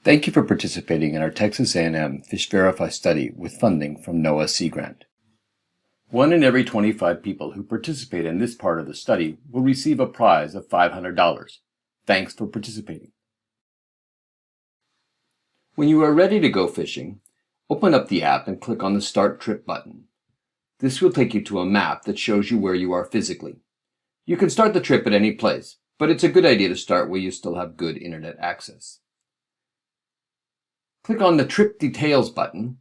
Thank you for participating in our Texas A&M FishVerify study with funding from NOAA Sea Grant. 1 in every 25 people who participate in this part of the study will receive a prize of $500. Thanks for participating. When you are ready to go fishing, open up the app and click on the Start Trip button. This will take you to a map that shows you where you are physically. You can start the trip at any place, but it's a good idea to start where you still have good internet access. Click on the Trip Details button,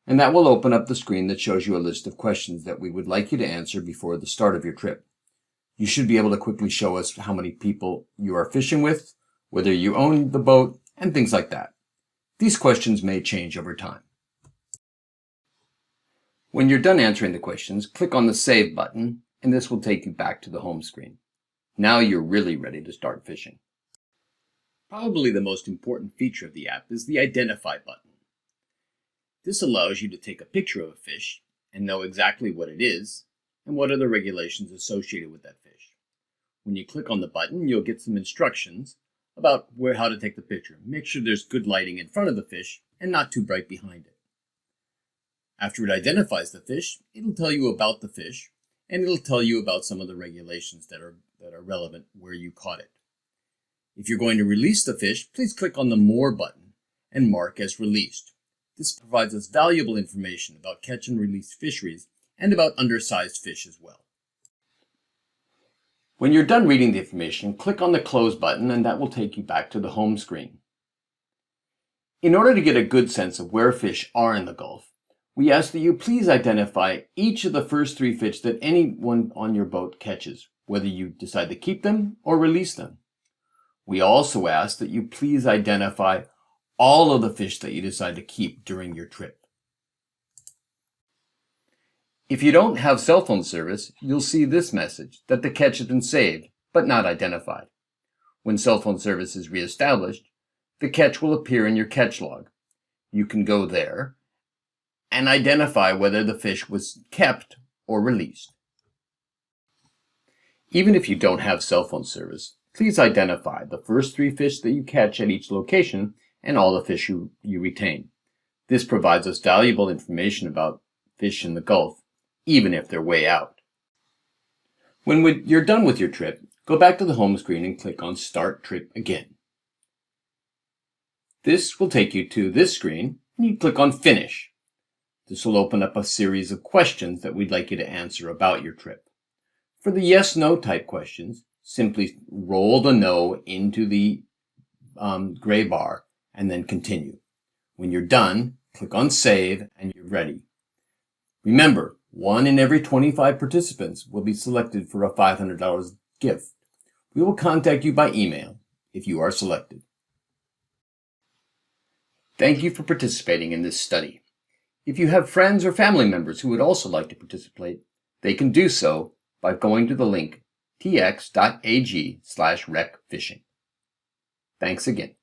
and that will open up the screen that shows you a list of questions that we would like you to answer before the start of your trip. You should be able to quickly show us how many people you are fishing with, whether you own the boat, and things like that. These questions may change over time. When you're done answering the questions, click on the Save button, and this will take you back to the home screen. Now you're really ready to start fishing. Probably the most important feature of the app is the Identify button. This allows you to take a picture of a fish and know exactly what it is and what are the regulations associated with that fish. When you click on the button, you'll get some instructions about how to take the picture. Make sure there's good lighting in front of the fish and not too bright behind it. After it identifies the fish, it'll tell you about the fish, and it'll tell you about some of the regulations that are relevant where you caught it. If you're going to release the fish, please click on the More button and mark as released. This provides us valuable information about catch and release fisheries and about undersized fish as well. When you're done reading the information, click on the Close button and that will take you back to the home screen. In order to get a good sense of where fish are in the Gulf, we ask that you please identify each of the first 3 fish that anyone on your boat catches, whether you decide to keep them or release them. We also ask that you please identify all of the fish that you decide to keep during your trip. If you don't have cell phone service, you'll see this message that the catch has been saved, but not identified. When cell phone service is reestablished, the catch will appear in your catch log. You can go there and identify whether the fish was kept or released. Even if you don't have cell phone service, please identify the first 3 fish that you catch at each location and all the fish you retain. This provides us valuable information about fish in the Gulf, even if they're way out. When you're done with your trip, go back to the home screen and click on Start Trip again. This will take you to this screen, and you click on Finish. This will open up a series of questions that we'd like you to answer about your trip. For the yes/no type questions, simply roll the no into the gray bar and then continue. When you're done, click on Save and you're ready. Remember, 1 in every 25 participants will be selected for a $500 gift. We will contact you by email if you are selected. Thank you for participating in this study. If you have friends or family members who would also like to participate, they can do so by going to the link tx.ag/recfishing. Thanks again.